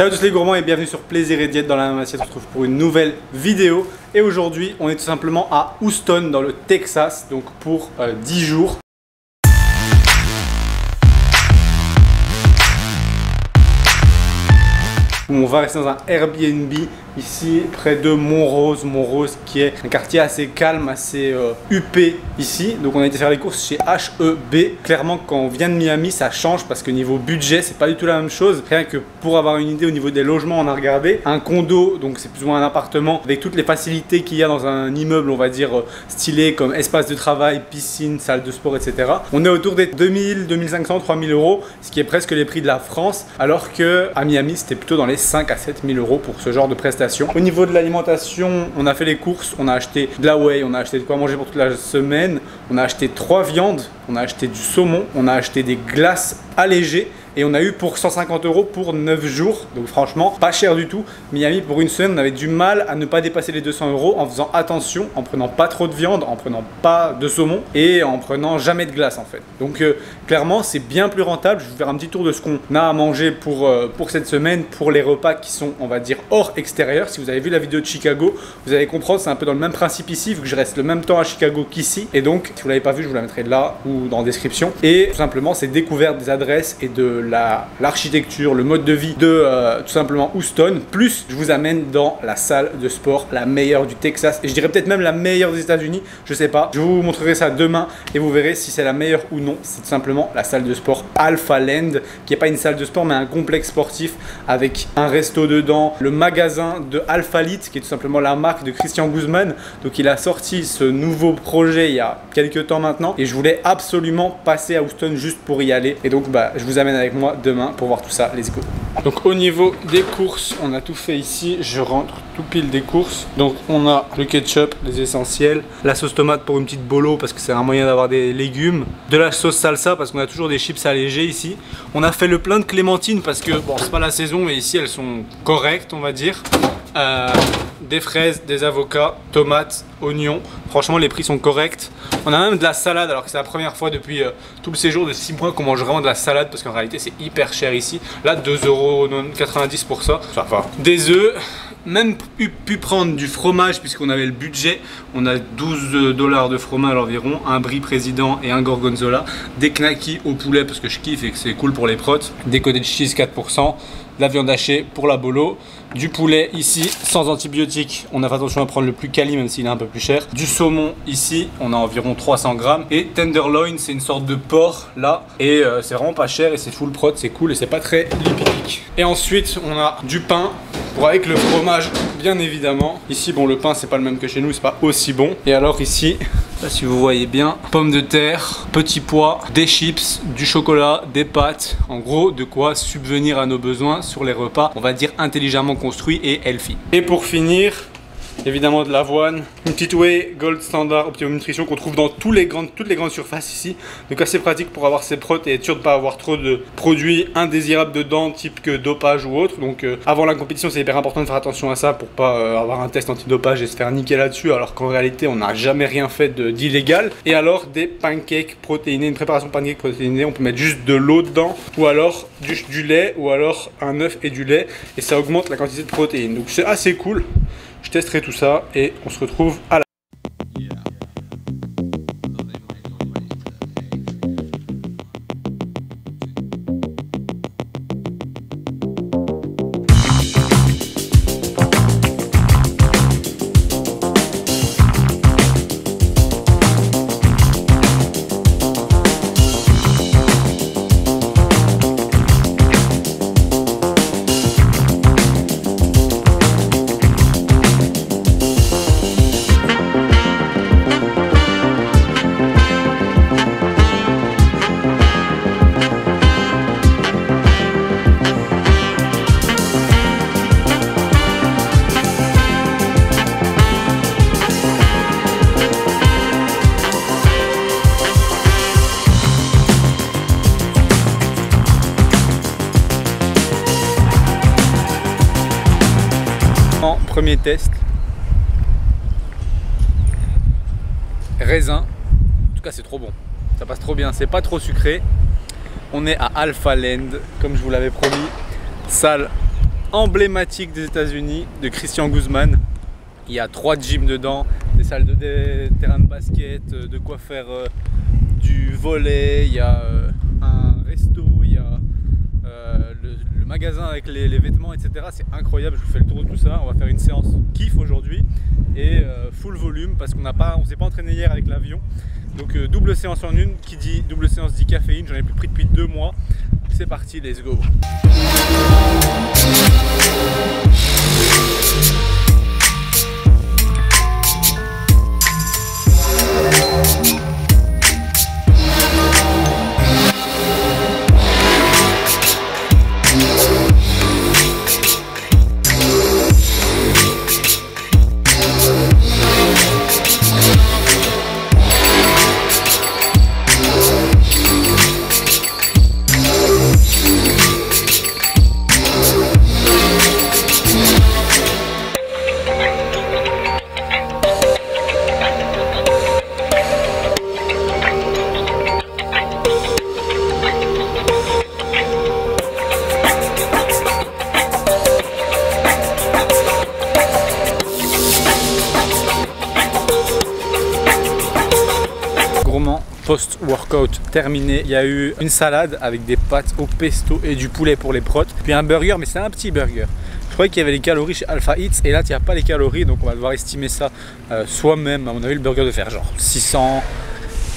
Salut à tous les gourmands et bienvenue sur Plaisir et Diète. Dans la même assiette, on se retrouve pour une nouvelle vidéo. Et aujourd'hui, on est tout simplement à Houston dans le Texas, donc pour 10 jours. On va rester dans un Airbnb ici près de Montrose. Montrose qui est un quartier assez calme, assez huppé ici. Donc on a été faire les courses chez H-E-B. Clairement quand on vient de Miami ça change parce que niveau budget c'est pas du tout la même chose. Rien que pour avoir une idée au niveau des logements, on a regardé un condo, donc c'est plus ou moins un appartement avec toutes les facilités qu'il y a dans un immeuble, on va dire stylé, comme espace de travail, piscine, salle de sport, etc. On est autour des 2000, 2500, 3000 euros, ce qui est presque les prix de la France, alors que à Miami c'était plutôt dans les 5 à 7 000 euros pour ce genre de prestations. Au niveau de l'alimentation, on a fait les courses, on a acheté de la whey, on a acheté de quoi manger pour toute la semaine, on a acheté 3 viandes, on a acheté du saumon, on a acheté des glaces allégées et on a eu pour 150 euros pour 9 jours. Donc franchement, pas cher du tout. Miami, pour une semaine, on avait du mal à ne pas dépasser les 200 euros en faisant attention, en prenant pas trop de viande, en prenant pas de saumon et en prenant jamais de glace en fait. Donc clairement, c'est bien plus rentable. Je vais vous faire un petit tour de ce qu'on a à manger pour cette semaine, pour les repas qui sont, on va dire, hors extérieur. Si vous avez vu la vidéo de Chicago, vous allez comprendre, c'est un peu dans le même principe ici, vu que je reste le même temps à Chicago qu'ici. Et donc, si vous l'avez pas vu, je vous la mettrai là ou dans la description. Et tout simplement, c'est découverte des adresses et de l'architecture, le mode de vie de tout simplement Houston. Plus, je vous amène dans la salle de sport, la meilleure du Texas. Et je dirais peut-être même la meilleure des États-Unis. Je sais pas. Je vous montrerai ça demain et vous verrez si c'est la meilleure ou non. C'est tout simplement la salle de sport Alpha Land, qui n'est pas une salle de sport, mais un complexe sportif avec un resto dedans, le magasin de Alphalite, qui est tout simplement la marque de Christian Guzman. Donc, il a sorti ce nouveau projet il y a quelques temps maintenant. Et je voulais absolument passer à Houston juste pour y aller. Et donc, je vous amène avec moi demain pour voir tout ça. Let's go. Donc au niveau des courses, on a tout fait ici. Je rentre tout pile des courses. Donc on a le ketchup, les essentiels, la sauce tomate pour une petite bolo parce que c'est un moyen d'avoir des légumes, de la sauce salsa parce qu'on a toujours des chips allégés ici. On a fait le plein de clémentines parce que bon, c'est pas la saison, mais ici elles sont correctes, on va dire. Des fraises, des avocats, tomates, oignons. Franchement, les prix sont corrects. On a même de la salade, alors que c'est la première fois depuis tout le séjour de 6 mois qu'on mange vraiment de la salade parce qu'en réalité, c'est hyper cher ici. Là, 2,90 € pour ça. Ça va. Des œufs. Même pu prendre du fromage puisqu'on avait le budget. On a 12 $ de fromage environ, un brie président et un gorgonzola, des knackis au poulet parce que je kiffe et que c'est cool pour les protes, des cottage cheese 4%, de la viande hachée pour la bolo, du poulet ici sans antibiotiques, on a fait attention à prendre le plus quali même s'il est un peu plus cher, du saumon ici, on a environ 300 grammes et tenderloin, c'est une sorte de porc là et c'est vraiment pas cher et c'est full prot, c'est cool et c'est pas très lipidique. Et ensuite on a du pain pour avec le fromage bien évidemment. Ici bon, le pain c'est pas le même que chez nous, c'est pas aussi bon. Et alors ici, là, si vous voyez bien, pommes de terre, petits pois, des chips, du chocolat, des pâtes. En gros, de quoi subvenir à nos besoins sur les repas, on va dire intelligemment construits et healthy. Et pour finir, évidemment de l'avoine, une petite whey Gold Standard Optimum Nutrition qu'on trouve dans toutes les grandes surfaces ici. Donc assez pratique pour avoir ses protes et être sûr de ne pas avoir trop de produits indésirables dedans, type que dopage ou autre. Donc avant la compétition, c'est hyper important de faire attention à ça pour pas avoir un test antidopage et se faire niquer là-dessus, alors qu'en réalité, on n'a jamais rien fait d'illégal. Et alors des pancakes protéinés, une préparation pancake protéinée, on peut mettre juste de l'eau dedans, ou alors du lait, ou alors un œuf et du lait, et ça augmente la quantité de protéines. Donc c'est assez cool. Je testerai tout ça et on se retrouve à la... Premier test, raisin, en tout cas c'est trop bon, ça passe trop bien, c'est pas trop sucré. On est à Alpha Land, comme je vous l'avais promis, salle emblématique des États-Unis de Christian Guzman. Il y a 3 gyms dedans, des salles des terrains de basket, de quoi faire du volley, il y a un resto, il y a le magasin avec les vêtements, etc. C'est incroyable, je vous fais le tour de tout ça. On va faire une séance kiff aujourd'hui et full volume parce qu'on s'est pas entraîné hier avec l'avion. Donc double séance en une, qui dit double séance dit caféine, j'en ai plus pris depuis 2 mois. C'est parti, let's go. Post-workout terminé, il y a eu une salade avec des pâtes au pesto et du poulet pour les protes, puis un burger, mais c'est un petit burger. Je croyais qu'il y avait les calories chez Alpha Eats et là il n'y a pas les calories, donc on va devoir estimer ça soi-même. À mon avis, le burger de faire genre 600,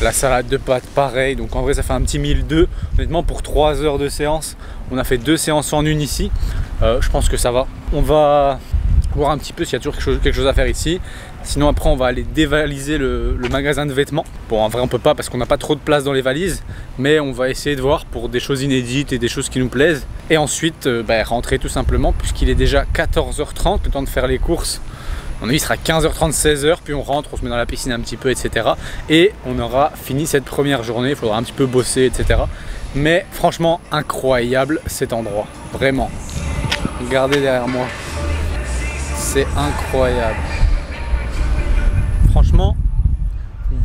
la salade de pâtes pareil, donc en vrai ça fait un petit 1002. Honnêtement, pour 3 heures de séance, on a fait 2 séances en une ici. Je pense que ça va. On va voir un petit peu s'il y a toujours quelque chose à faire ici. Sinon après on va aller dévaliser le magasin de vêtements. Bon, en vrai on peut pas parce qu'on n'a pas trop de place dans les valises, mais on va essayer de voir pour des choses inédites et des choses qui nous plaisent. Et ensuite rentrer tout simplement, puisqu'il est déjà 14h30, le temps de faire les courses. On il sera 15h30, 16h, puis on rentre, on se met dans la piscine un petit peu, etc. Et on aura fini cette première journée, il faudra un petit peu bosser, etc. Mais franchement incroyable cet endroit, vraiment. Regardez derrière moi, c'est incroyable. Franchement,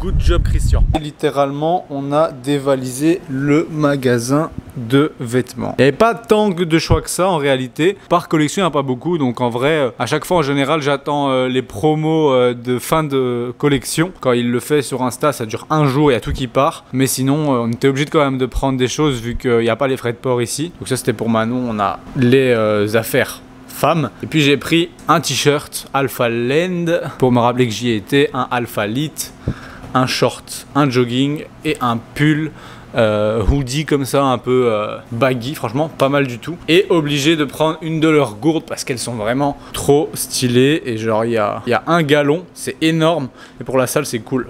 good job Christian. Littéralement, on a dévalisé le magasin de vêtements. Il n'y avait pas tant de choix que ça en réalité. Par collection, il n'y a pas beaucoup. Donc en vrai, à chaque fois en général, j'attends les promos de fin de collection. Quand il le fait sur Insta, ça dure un jour, il y a tout qui part. Mais sinon, on était obligé quand même de prendre des choses vu qu'il n'y a pas les frais de port ici. Donc ça, c'était pour Manon. On a les affaires femme. Et puis j'ai pris un t-shirt Alpha Land pour me rappeler que j'y étais, un Alpha Lite, un short, un jogging et un pull hoodie comme ça un peu baggy, franchement pas mal du tout. Et obligé de prendre une de leurs gourdes parce qu'elles sont vraiment trop stylées et genre il y a 1 gallon, c'est énorme et pour la salle c'est cool.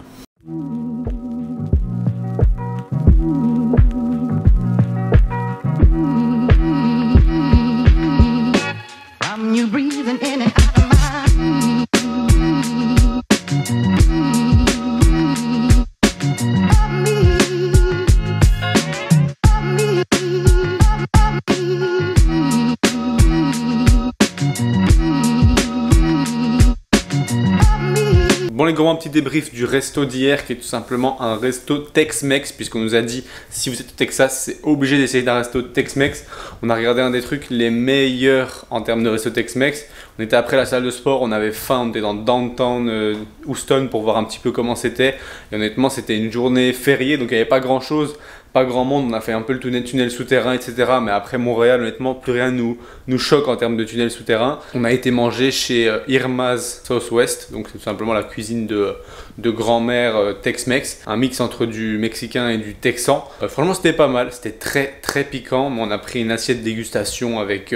Bon les gros, un petit débrief du resto d'hier qui est tout simplement un resto Tex-Mex, puisqu'on nous a dit si vous êtes au Texas c'est obligé d'essayer d'un resto Tex-Mex. On a regardé un des trucs les meilleurs en termes de resto Tex-Mex. On était après la salle de sport, on avait faim, on était dans downtown Houston pour voir un petit peu comment c'était. Et honnêtement c'était une journée fériée donc il n'y avait pas grand chose. Pas grand monde, on a fait un peu le tunnel souterrain, etc. Mais après Montréal, honnêtement, plus rien nous choque en termes de tunnel souterrain. On a été manger chez Irma's Southwest, donc c'est tout simplement la cuisine de grand-mère Tex-Mex. Un mix entre du mexicain et du texan. Franchement, c'était pas mal, c'était très très piquant. Mais on a pris une assiette dégustation avec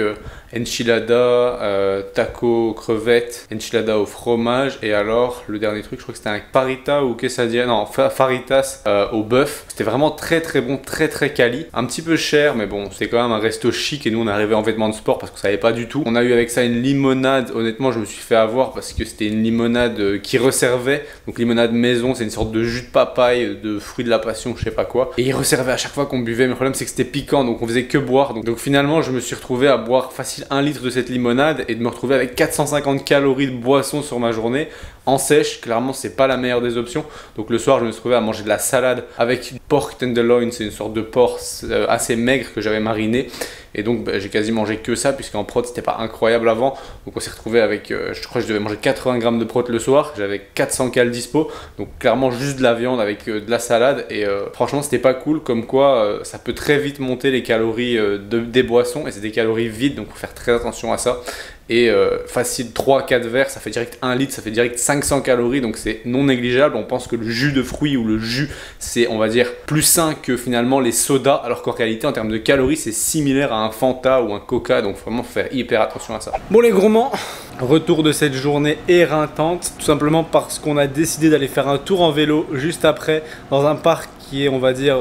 enchilada, taco, crevettes, enchilada au fromage. Et alors, le dernier truc, je crois que c'était un parita ou quesadilla, non, faritas au bœuf. C'était vraiment très très bon, très très quali, un petit peu cher mais bon c'est quand même un resto chic et nous on est arrivé en vêtements de sport parce qu'on savait pas du tout. On a eu avec ça une limonade, honnêtement je me suis fait avoir parce que c'était une limonade qui resservait, donc limonade maison, c'est une sorte de jus de papaye, de fruits de la passion, je sais pas quoi, et il resservait à chaque fois qu'on buvait, mais le problème c'est que c'était piquant donc on faisait que boire, donc finalement je me suis retrouvé à boire facile 1 litre de cette limonade et de me retrouver avec 450 calories de boisson sur ma journée en sèche. Clairement c'est pas la meilleure des options, donc le soir je me suis retrouvé à manger de la salade avec pork tenderloin, c'est une sorte de porc assez maigre que j'avais mariné, Et donc j'ai quasi mangé que ça, puisqu'en prot c'était pas incroyable avant. Donc on s'est retrouvé avec, je crois que je devais manger 80 grammes de prot le soir, j'avais 400 calories dispo, donc clairement juste de la viande avec de la salade. Et franchement c'était pas cool, comme quoi ça peut très vite monter les calories des boissons, et c'est des calories vides, donc faut faire très attention à ça. Et facile 3-4 verres, ça fait direct 1 litre, ça fait direct 500 calories, donc c'est non négligeable. On pense que le jus de fruits ou le jus, c'est, on va dire, plus sain que finalement les sodas, alors qu'en réalité en termes de calories c'est similaire à un Fanta ou un Coca, donc vraiment faut faire hyper attention à ça. Bon les gourmands, retour de cette journée éreintante, tout simplement parce qu'on a décidé d'aller faire un tour en vélo juste après dans un parc qui est, on va dire,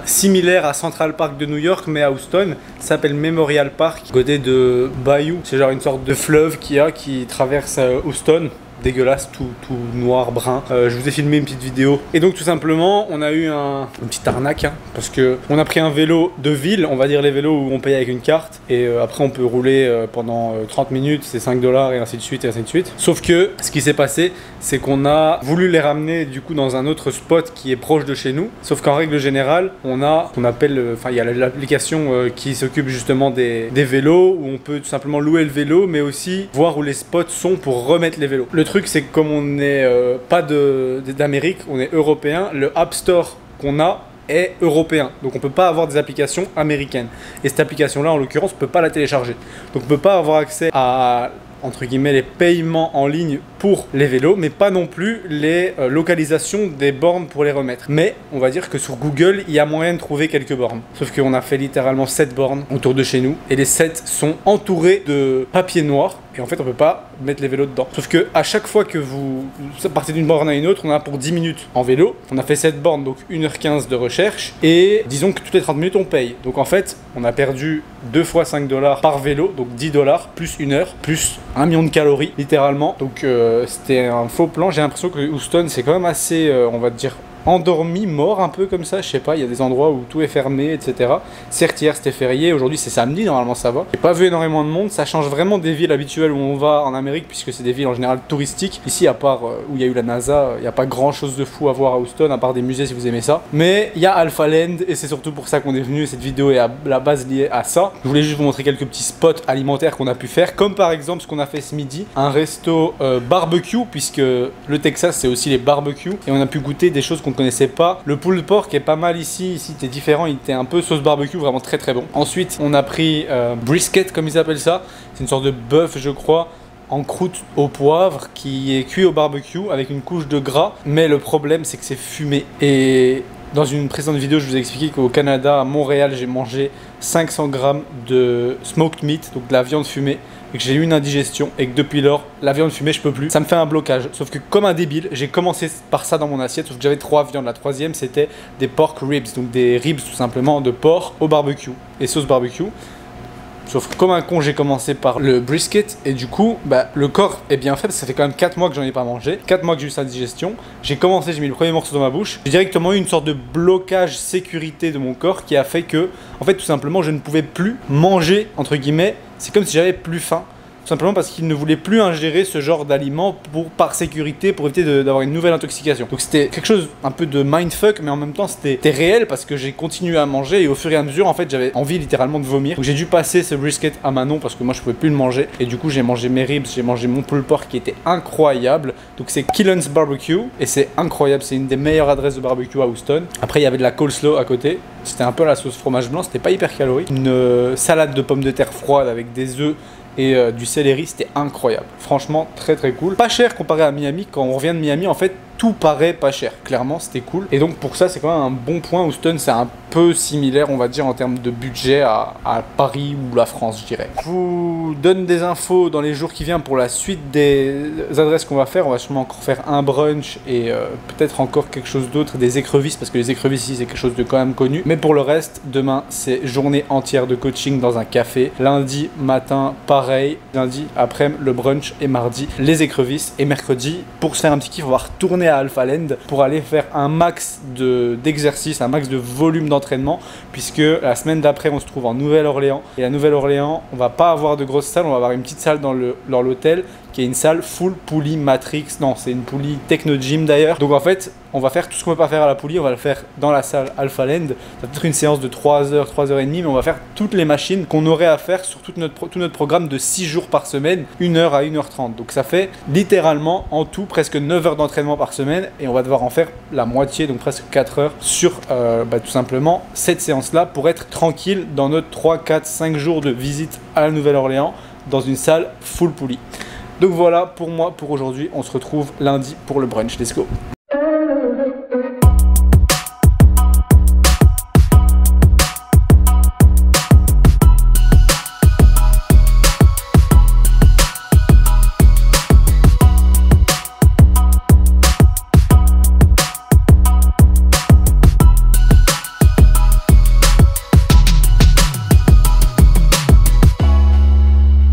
similaire à Central Park de New York, mais à Houston. Ça s'appelle Memorial Park, côté de Bayou. C'est genre une sorte de fleuve qui traverse Houston. Dégueulasse, tout noir, brun. Je vous ai filmé une petite vidéo. Et donc tout simplement, on a eu une petite arnaque, hein, parce que on a pris un vélo de ville, on va dire les vélos où on paye avec une carte, et après on peut rouler pendant 30 minutes, c'est 5 $, et ainsi de suite, et ainsi de suite. Sauf que ce qui s'est passé, c'est qu'on a voulu les ramener du coup dans un autre spot qui est proche de chez nous. Sauf qu'en règle générale, on a ce qu'on appelle, enfin il y a l'application qui s'occupe justement des vélos, où on peut tout simplement louer le vélo, mais aussi voir où les spots sont pour remettre les vélos. Le truc c'est que comme on n'est pas d'Amérique, on est européen, le App Store qu'on a est européen, donc on peut pas avoir des applications américaines, et cette application là en l'occurrence on peut pas la télécharger, donc on peut pas avoir accès à entre guillemets les paiements en ligne pour les vélos, mais pas non plus les localisations des bornes pour les remettre. Mais on va dire que sur Google il y a moyen de trouver quelques bornes, sauf qu'on a fait littéralement 7 bornes autour de chez nous, et les 7 sont entourées de papier noir, et en fait on peut pas mettre les vélos dedans. Sauf que à chaque fois que vous partez d'une borne à une autre, on a pour 10 minutes en vélo, on a fait 7 bornes, donc 1h15 de recherche, et disons que toutes les 30 minutes on paye. Donc en fait on a perdu 2 fois 5 $ par vélo, donc 10 $ plus 1 heure, plus 1 million de calories littéralement. Donc c'était un faux plan. J'ai l'impression que Houston c'est quand même assez, on va dire, endormi, mort un peu comme ça, je sais pas, il y a des endroits où tout est fermé, etc. Certes hier c'était férié, aujourd'hui c'est samedi, normalement ça va. J'ai pas vu énormément de monde, ça change vraiment des villes habituelles où on va en Amérique, puisque c'est des villes en général touristiques. Ici, à part où il y a eu la NASA, il n'y a pas grand chose de fou à voir à Houston, à part des musées si vous aimez ça. Mais il y a Alpha Land, et c'est surtout pour ça qu'on est venu, cette vidéo est à la base liée à ça. Je voulais juste vous montrer quelques petits spots alimentaires qu'on a pu faire, comme par exemple ce qu'on a fait ce midi, un resto barbecue, puisque le Texas c'est aussi les barbecues, et on a pu goûter des choses qu'on connaissait pas. Le pulled pork est pas mal ici c'était différent, il était un peu sauce barbecue, vraiment très très bon. Ensuite on a pris brisket comme ils appellent ça, c'est une sorte de bœuf je crois, en croûte au poivre qui est cuit au barbecue avec une couche de gras, mais le problème c'est que c'est fumé. Et dans une précédente vidéo je vous ai expliqué qu'au Canada, à Montréal, j'ai mangé 500 grammes de smoked meat, donc de la viande fumée, et que j'ai eu une indigestion, et que depuis lors, la viande fumée je peux plus, ça me fait un blocage. Sauf que comme un débile, j'ai commencé par ça dans mon assiette, sauf que j'avais 3 viandes. La troisième c'était des pork ribs, donc des ribs tout simplement de porc au barbecue et sauce barbecue. Sauf que comme un con, j'ai commencé par le brisket, et du coup, le corps est bien fait, parce que ça fait quand même 4 mois que j'en ai pas mangé, 4 mois que j'ai eu cette digestion. J'ai commencé, j'ai mis le premier morceau dans ma bouche, j'ai directement eu une sorte de blocage sécurité de mon corps qui a fait que, en fait, tout simplement, je ne pouvais plus manger, entre guillemets, c'est comme si j'avais plus faim. Tout simplement parce qu'il ne voulait plus ingérer ce genre d'aliments par sécurité, pour éviter d'avoir une nouvelle intoxication. Donc c'était quelque chose un peu de mindfuck, mais en même temps c'était réel, parce que j'ai continué à manger, et au fur et à mesure en fait j'avais envie littéralement de vomir. Donc j'ai dû passer ce brisket à Manon parce que moi je pouvais plus le manger, et du coup j'ai mangé mes ribs, j'ai mangé mon pulled pork qui était incroyable. Donc c'est Killen's Barbecue et c'est incroyable, c'est une des meilleures adresses de barbecue à Houston. Après il y avait de la coleslaw à côté, c'était un peu la sauce fromage blanc, c'était pas hyper calorique. Une salade de pommes de terre froides avec des œufs et du céleri, c'était incroyable. Franchement, très très cool. Pas cher comparé à Miami. Quand on revient de Miami, en fait, tout paraît pas cher. Clairement, c'était cool. Et donc pour ça, c'est quand même un bon point. Houston, c'est un peu similaire, on va dire, en termes de budget à Paris ou la France, je dirais. Je vous donne des infos dans les jours qui viennent pour la suite des adresses qu'on va faire. On va sûrement encore faire un brunch et peut-être encore quelque chose d'autre, des écrevisses, parce que les écrevisses ici, c'est quelque chose de quand même connu. Mais pour le reste, demain, c'est journée entière de coaching dans un café. Lundi matin, pareil. Lundi après le brunch, et mardi, les écrevisses. Et mercredi, pour se faire un petit kiff, on va retourner à Alpha Land pour aller faire un max d'exercices, un max de volume d'entraînement, puisque la semaine d'après on se trouve en Nouvelle-Orléans, et à Nouvelle-Orléans on va pas avoir de grosses salles, on va avoir une petite salle dans l'hôtel qui est une salle full poulie Matrix, non c'est une poulie Techno Gym d'ailleurs. Donc en fait on va faire tout ce qu'on ne peut pas faire à la poulie, on va le faire dans la salle Alpha Land. Ça va être une séance de 3 heures, 3 heures et demie, mais on va faire toutes les machines qu'on aurait à faire sur tout notre programme de 6 jours par semaine, 1 heure à 1h30. Donc ça fait littéralement en tout presque 9 heures d'entraînement par semaine et on va devoir en faire la moitié, donc presque 4 heures sur tout simplement cette séance-là pour être tranquille dans notre 3, 4, 5 jours de visite à la Nouvelle-Orléans dans une salle full poulie. Donc voilà pour moi pour aujourd'hui, on se retrouve lundi pour le brunch. Let's go!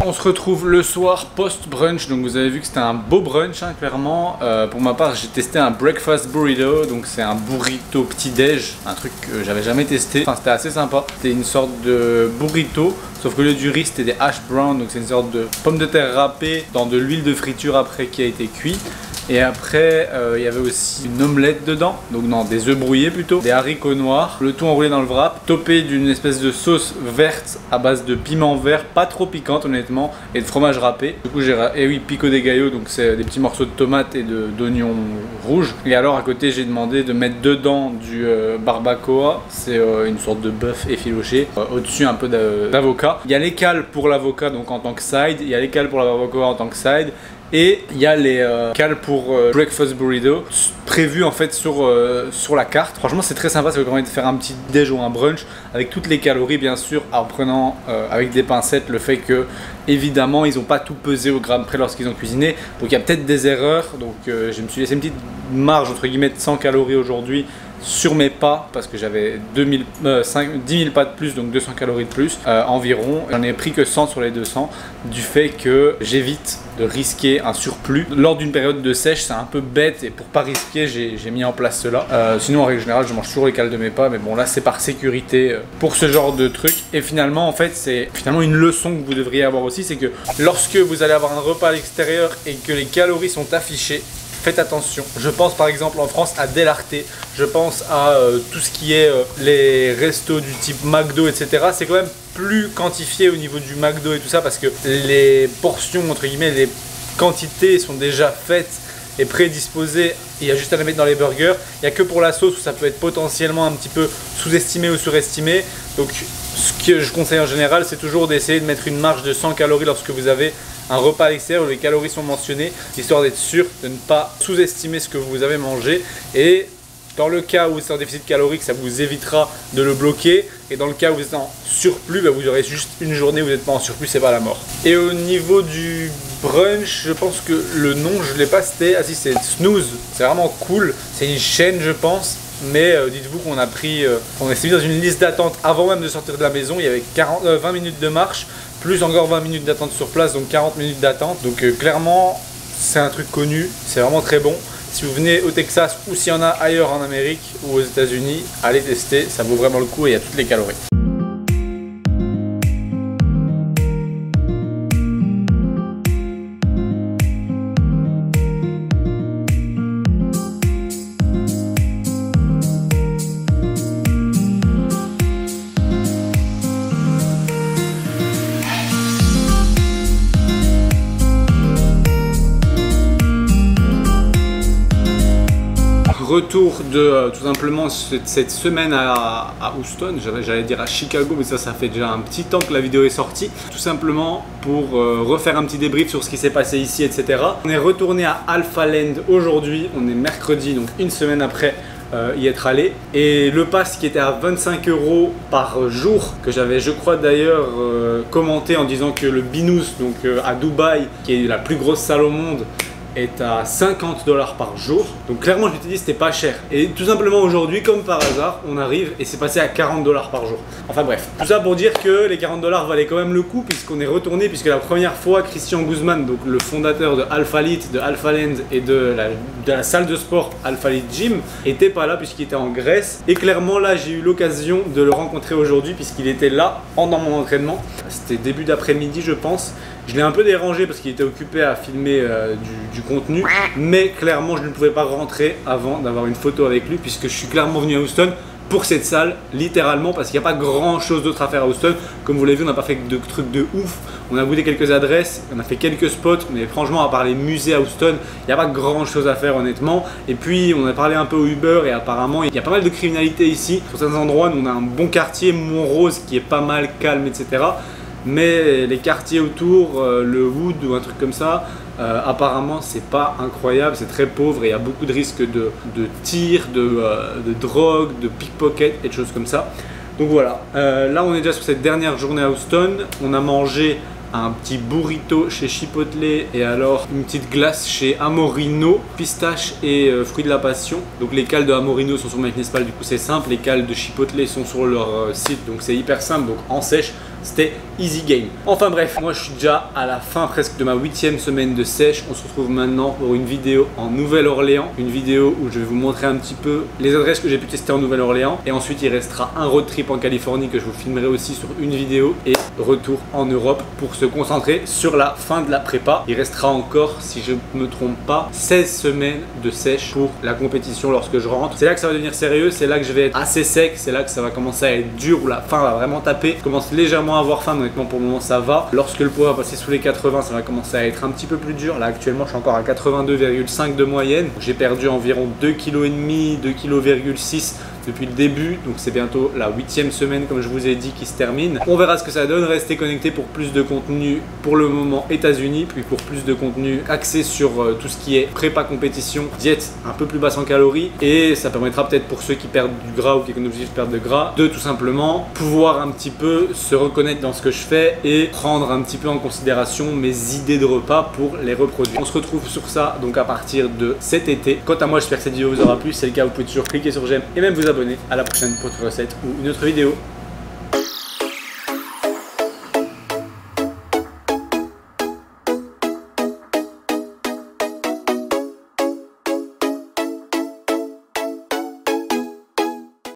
On se retrouve le soir post-brunch, donc vous avez vu que c'était un beau brunch hein, clairement. Pour ma part j'ai testé un breakfast burrito, donc c'est un burrito petit-déj, un truc que j'avais jamais testé. Enfin c'était assez sympa, c'était une sorte de burrito, sauf que le lieu du riz c'était des hash browns, donc c'est une sorte de pommes de terre râpées dans de l'huile de friture après qui a été cuit. Et après, il y avait aussi une omelette dedans, donc non, des œufs brouillés plutôt, des haricots noirs, le tout enroulé dans le wrap, topé d'une espèce de sauce verte à base de piment vert, pas trop piquante honnêtement, et de fromage râpé. Du coup j'ai, et oui, pico de gallo, donc c'est des petits morceaux de tomates et d'oignons rouges. Et alors à côté j'ai demandé de mettre dedans du barbacoa, c'est une sorte de bœuf effiloché, au-dessus un peu d'avocat. Il y a les cales pour l'avocat donc en tant que side, il y a les cales pour la barbacoa en tant que side. Et il y a les cales pour breakfast burrito prévus en fait sur la carte. Franchement c'est très sympa, ça vous permet de faire un petit déj ou un brunch avec toutes les calories bien sûr, en prenant avec des pincettes le fait que évidemment ils n'ont pas tout pesé au gramme près lorsqu'ils ont cuisiné. Donc il y a peut-être des erreurs, donc je me suis laissé une petite marge entre guillemets de 100 calories aujourd'hui sur mes pas parce que j'avais 10 000 pas de plus, donc 200 calories de plus environ. J'en ai pris que 100 sur les 200 du fait que j'évite de risquer un surplus lors d'une période de sèche. C'est un peu bête et pour pas risquer j'ai mis en place cela. Sinon en règle générale je mange toujours les cales de mes pas, mais bon là c'est par sécurité pour ce genre de truc. Et finalement en fait c'est finalement une leçon que vous devriez avoir aussi, c'est que lorsque vous allez avoir un repas à l'extérieur et que les calories sont affichées, faites attention. Je pense par exemple en France à Del Arte, je pense à tout ce qui est les restos du type McDo, etc. C'est quand même plus quantifié au niveau du McDo et tout ça parce que les portions, entre guillemets, les quantités sont déjà faites et prédisposées. Il y a juste à les mettre dans les burgers. Il n'y a que pour la sauce où ça peut être potentiellement un petit peu sous-estimé ou surestimé. Donc ce que je conseille en général, c'est toujours d'essayer de mettre une marge de 100 calories lorsque vous avez un repas à l'extérieur où les calories sont mentionnées, histoire d'être sûr de ne pas sous-estimer ce que vous avez mangé. Et dans le cas où vous êtes en déficit calorique, ça vous évitera de le bloquer. Et dans le cas où vous êtes en surplus, bah vous aurez juste une journée où vous n'êtes pas en surplus, c'est pas la mort. Et au niveau du brunch, je pense que le nom, je ne l'ai pas cité. Ah si, c'est Snooze. C'est vraiment cool. C'est une chaîne, je pense. Mais dites-vous qu'on a pris, on s'est mis dans une liste d'attente avant même de sortir de la maison. Il y avait 20 minutes de marche, plus encore 20 minutes d'attente sur place, donc 40 minutes d'attente. Donc clairement, c'est un truc connu, c'est vraiment très bon. Si vous venez au Texas ou s'il y en a ailleurs en Amérique ou aux États-Unis, allez tester, ça vaut vraiment le coup et il y a toutes les calories. Retour de tout simplement cette semaine à Houston, j'allais dire à Chicago, mais ça fait déjà un petit temps que la vidéo est sortie. Tout simplement pour refaire un petit débrief sur ce qui s'est passé ici, etc. On est retourné à Alpha Land aujourd'hui, on est mercredi, donc une semaine après y être allé. Et le pass qui était à 25 € par jour, que j'avais je crois d'ailleurs commenté en disant que le Binous, donc à Dubaï, qui est la plus grosse salle au monde, est à 50 $ par jour. Donc clairement je m'étais dit c'était pas cher. Et tout simplement aujourd'hui, comme par hasard, on arrive et c'est passé à 40 $ par jour. Enfin bref, tout ça pour dire que les 40 $ valaient quand même le coup puisqu'on est retourné, puisque la première fois Christian Guzman, donc le fondateur de Alphalete, de Alpha Land et de la salle de sport Alphalete Gym, était pas là puisqu'il était en Grèce. Et clairement là j'ai eu l'occasion de le rencontrer aujourd'hui puisqu'il était là pendant mon entraînement. C'était début d'après-midi je pense. Je l'ai un peu dérangé parce qu'il était occupé à filmer du contenu, mais clairement je ne pouvais pas rentrer avant d'avoir une photo avec lui puisque je suis clairement venu à Houston pour cette salle, littéralement, parce qu'il n'y a pas grand chose d'autre à faire à Houston. Comme vous l'avez vu, on n'a pas fait de trucs de ouf. On a goûté quelques adresses, on a fait quelques spots, mais franchement, à part les musées à Houston, il n'y a pas grand chose à faire honnêtement. Et puis, on a parlé un peu au Uber et apparemment, il y a pas mal de criminalité ici. Sur certains endroits, nous, on a un bon quartier, Montrose, qui est pas mal calme, etc. Mais les quartiers autour, le Wood ou un truc comme ça, apparemment c'est pas incroyable, c'est très pauvre et il y a beaucoup de risques de tirs, de drogue, de pickpocket et de choses comme ça. Donc voilà, là on est déjà sur cette dernière journée à Houston, on a mangé un petit burrito chez Chipotle et alors une petite glace chez Amorino, pistache et fruits de la passion. Donc les cales de Amorino sont sur MyFitnessPal, du coup c'est simple, les cales de Chipotle sont sur leur site, donc c'est hyper simple, donc en sèche. C'était easy game. Enfin bref, moi je suis déjà à la fin presque de ma 8e semaine de sèche. On se retrouve maintenant pour une vidéo en Nouvelle-Orléans. Une vidéo où je vais vous montrer un petit peu les adresses que j'ai pu tester en Nouvelle-Orléans. Et ensuite il restera un road trip en Californie que je vous filmerai aussi sur une vidéo. Et retour en Europe pour se concentrer sur la fin de la prépa. Il restera encore, si je ne me trompe pas, 16 semaines de sèche pour la compétition lorsque je rentre. C'est là que ça va devenir sérieux, c'est là que je vais être assez sec, c'est là que ça va commencer à être dur, où la fin va vraiment taper. Je commence légèrement à avoir faim, honnêtement pour le moment ça va. Lorsque le poids va passer sous les 80, ça va commencer à être un petit peu plus dur. Là actuellement je suis encore à 82,5 de moyenne. J'ai perdu environ 2,5 kg, 2,6 kg depuis le début, donc c'est bientôt la 8e semaine comme je vous ai dit qui se termine. On verra ce que ça donne, restez connectés pour plus de contenu pour le moment États-Unis, puis pour plus de contenu axé sur tout ce qui est prépa compétition, diète un peu plus basse en calories, et ça permettra peut-être pour ceux qui perdent du gras ou qui ont un objectif de perte de gras, de tout simplement pouvoir un petit peu se reconnaître dans ce que je fais et prendre un petit peu en considération mes idées de repas pour les reproduire. On se retrouve sur ça donc à partir de cet été. Quant à moi, j'espère que cette vidéo vous aura plu, si c'est le cas vous pouvez toujours cliquer sur j'aime et même vous abonner. À la prochaine pour une recette ou une autre vidéo.